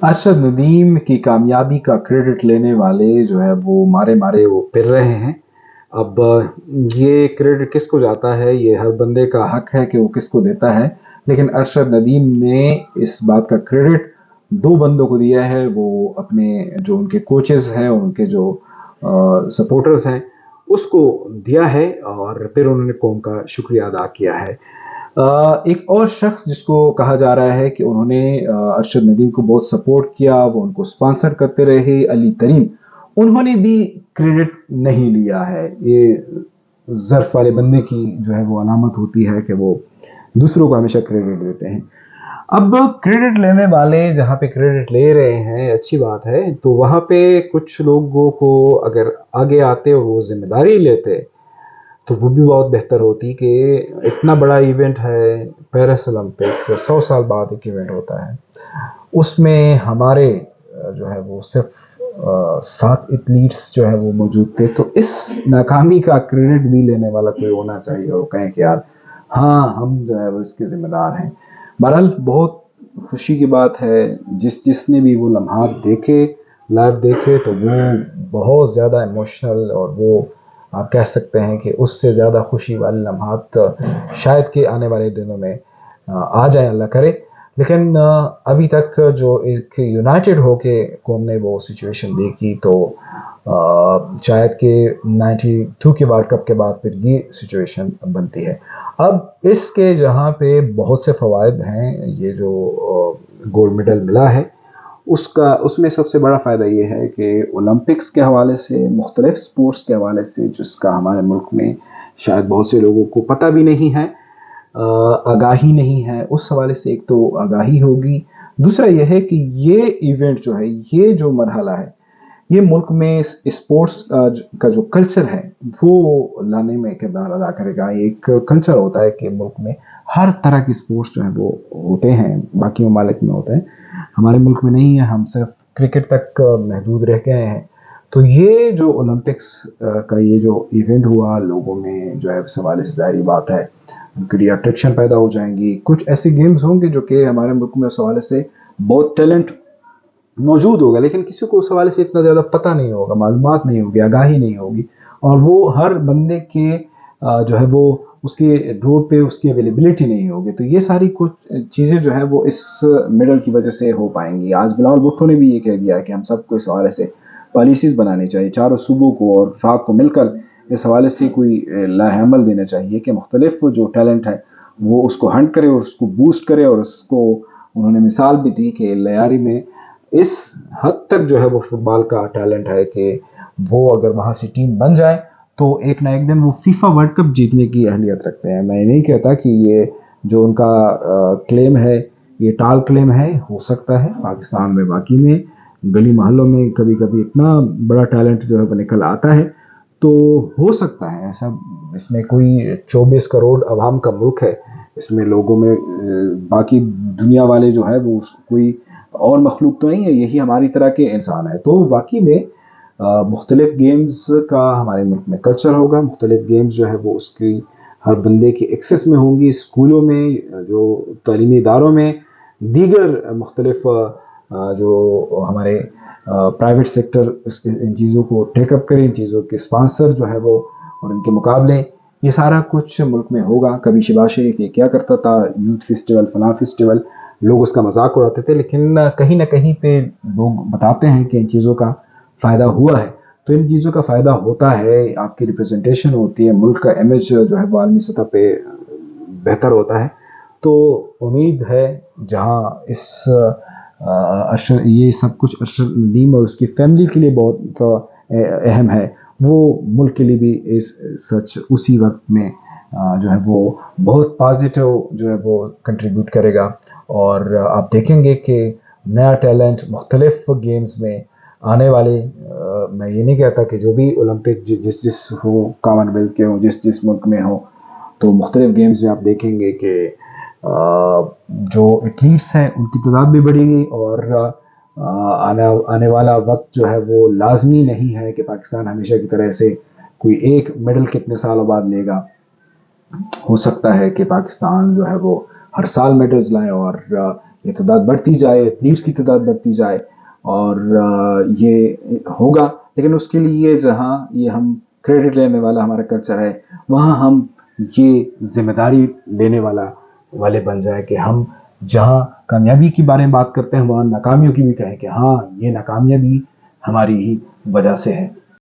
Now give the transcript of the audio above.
ارشد ندیم کی کامیابی کا کریڈٹ لینے والے جو ہے وہ مارے مارے وہ پھر رہے ہیں۔ اب یہ کریڈٹ کس کو جاتا ہے، یہ ہر بندے کا حق ہے کہ وہ کس کو دیتا ہے، لیکن ارشد ندیم نے اس بات کا کریڈٹ دو بندوں کو دیا ہے، وہ اپنے جو ان کے کوچز ہیں، ان کے جو سپورٹرز ہیں اس کو دیا ہے، اور پھر انہوں نے قوم کا شکریہ ادا کیا ہے۔ ایک اور شخص جس کو کہا جا رہا ہے کہ انہوں نے ارشد ندیم کو بہت سپورٹ کیا، وہ ان کو سپانسر کرتے رہے، علی کریم، انہوں نے بھی کریڈٹ نہیں لیا ہے۔ یہ ظرف والے بندے کی جو ہے وہ علامت ہوتی ہے کہ وہ دوسروں کو ہمیشہ کریڈٹ دیتے ہیں۔ اب کریڈٹ لینے والے جہاں پہ کریڈٹ لے رہے ہیں اچھی بات ہے، تو وہاں پہ کچھ لوگوں کو اگر آگے آتے اور وہ ذمہ داری لیتے تو وہ بھی بہت بہتر ہوتی کہ اتنا بڑا ایونٹ ہے پیرس اولمپک، 100 سال بعد ایک ایونٹ ہوتا ہے، اس میں ہمارے جو ہے وہ صرف 7 ایتھلیٹس جو ہے وہ موجود تھے، تو اس ناکامی کا کریڈٹ بھی لینے والا کوئی ہونا چاہیے اور کہیں کہ یار ہاں ہم جو ہے وہ اس کے ذمہ دار ہیں۔ بہرحال بہت خوشی کی بات ہے، جس نے بھی وہ لمحات دیکھے، لائیو دیکھے، تو وہ بہت زیادہ ایموشنل، اور وہ آپ کہہ سکتے ہیں کہ اس سے زیادہ خوشی والے لمحات شاید کہ آنے والے دنوں میں آ جائیں، اللہ کرے۔ لیکن ابھی تک جو ایک یونائٹڈ ہو کے قوم نے وہ سچویشن دیکھی، تو شاید کہ 92 کے ورلڈ کپ کے بعد پھر یہ سچویشن بنتی ہے۔ اب اس کے جہاں پہ بہت سے فوائد ہیں، یہ جو گولڈ میڈل ملا ہے اس میں سب سے بڑا فائدہ یہ ہے کہ اولمپکس کے حوالے سے، مختلف سپورٹس کے حوالے سے، جس کا ہمارے ملک میں شاید بہت سے لوگوں کو پتہ بھی نہیں ہے، آگاہی نہیں ہے، اس حوالے سے ایک تو آگاہی ہوگی۔ دوسرا یہ ہے کہ یہ ایونٹ جو ہے، یہ جو مرحلہ ہے، یہ ملک میں اسپورٹس کا جو کلچر ہے وہ لانے میں کردار ادا کرے گا۔ ایک کلچر ہوتا ہے کہ ملک میں ہر طرح کی اسپورٹس جو ہیں وہ ہوتے ہیں، باقی ممالک میں ہوتے ہیں، ہمارے ملک میں نہیں ہے، ہم صرف کرکٹ تک محدود رہ گئے ہیں۔ تو یہ جو اولمپکس کا یہ جو ایونٹ ہوا، لوگوں میں جو ہے اس حوالے سے ظاہری بات ہے ان کے لیے اٹریکشن پیدا ہو جائیں گی، کچھ ایسے گیمز ہوں گے جو کہ ہمارے ملک میں اس حوالے سے بہت ٹیلنٹ موجود ہوگا، لیکن کسی کو اس حوالے سے اتنا زیادہ پتہ نہیں ہوگا، معلومات نہیں ہوگی، آگاہی نہیں ہوگی، اور وہ ہر بندے کے جو ہے وہ اس کے روڈ پہ اس کی اویلیبلٹی نہیں ہوگی۔ تو یہ ساری کچھ چیزیں جو ہے وہ اس میڈل کی وجہ سے ہو پائیں گی۔ آج بلاول بھٹو نے بھی یہ کہہ دیا کہ ہم سب کو اس حوالے سے پالیسیز بنانی چاہیے، چاروں صوبوں کو اور وفاق کو مل کر اس حوالے سے کوئی لائحہ عمل دینا چاہیے کہ مختلف جو ٹیلنٹ ہے وہ اس کو ہنٹ کرے اور اس کو بوسٹ کرے، اور اس کو انہوں نے مثال بھی دی کہ لیاری میں اس حد تک جو ہے وہ فٹ بال کا ٹیلنٹ ہے کہ وہ اگر وہاں سے ٹیم بن جائے تو ایک نہ ایک دن وہ فیفا ورلڈ کپ جیتنے کی اہلیت رکھتے ہیں۔ میں نہیں کہتا کہ یہ جو ان کا کلیم ہے یہ ٹال کلیم ہے، ہو سکتا ہے پاکستان میں باقی میں گلی محلوں میں کبھی کبھی اتنا بڑا ٹیلنٹ جو ہے وہ نکل آتا ہے، تو ہو سکتا ہے ایسا۔ اس میں کوئی 24 کروڑ عوام کا ملک ہے، اس میں لوگوں میں باقی دنیا والے جو ہے وہ کوئی اور مخلوق تو نہیں ہے، یہی ہماری طرح کے انسان ہے۔ تو واقعی میں مختلف گیمز کا ہمارے ملک میں کلچر ہوگا، مختلف گیمز جو ہے وہ اس کی ہر بندے کے ایکسس میں ہوں گی، اسکولوں میں، جو تعلیمی اداروں میں، دیگر مختلف جو ہمارے پرائیویٹ سیکٹر ان چیزوں کو ٹیک اپ کریں، ان چیزوں کے اسپانسر جو ہے وہ اور ان کے مقابلے، یہ سارا کچھ ملک میں ہوگا۔ کبھی شہباز شریف یہ کیا کرتا تھا، یوتھ فیسٹیول، فلاں فیسٹیول، لوگ اس کا مذاق اڑاتے تھے، لیکن کہیں نہ کہیں پہ لوگ بتاتے ہیں کہ ان چیزوں کا فائدہ ہوا ہے۔ تو ان چیزوں کا فائدہ ہوتا ہے، آپ کی ریپرزنٹیشن ہوتی ہے، ملک کا امیج جو ہے وہ عالمی سطح پہ بہتر ہوتا ہے۔ تو امید ہے جہاں یہ سب کچھ ارشد ندیم اور اس کی فیملی کے لیے بہت اہم ہے، وہ ملک کے لیے بھی سچ اسی وقت میں جو ہے وہ بہت پازیٹیو جو ہے وہ کنٹریبیوٹ کرے گا۔ اور آپ دیکھیں گے کہ نیا ٹیلنٹ مختلف گیمز میں آنے والے، میں یہ نہیں کہتا کہ جو بھی اولمپک جس ہو، کامن ویلتھ کے ہوں، جس ملک میں ہو، تو مختلف گیمز میں آپ دیکھیں گے کہ جو ایتھلیٹس ہیں ان کی تعداد بھی بڑھے گی، اور آنے والا وقت جو ہے وہ لازمی نہیں ہے کہ پاکستان ہمیشہ کی طرح سے کوئی ایک میڈل کتنے سالوں بعد لے گا۔ ہو سکتا ہے کہ پاکستان جو ہے وہ ہر سال میڈلز لائیں، اور یہ تعداد بڑھتی جائے، ایتھلیٹس کی تعداد بڑھتی جائے، اور یہ ہوگا، لیکن اس کے لیے جہاں یہ ہم کریڈٹ لینے والا ہمارا کلچر ہے، وہاں ہم یہ ذمہ داری لینے والے بن جائے کہ ہم جہاں کامیابی کی بارے میں بات کرتے ہیں وہاں ناکامیوں کی بھی کہیں کہ ہاں یہ ناکامیابی ہماری ہی وجہ سے ہے.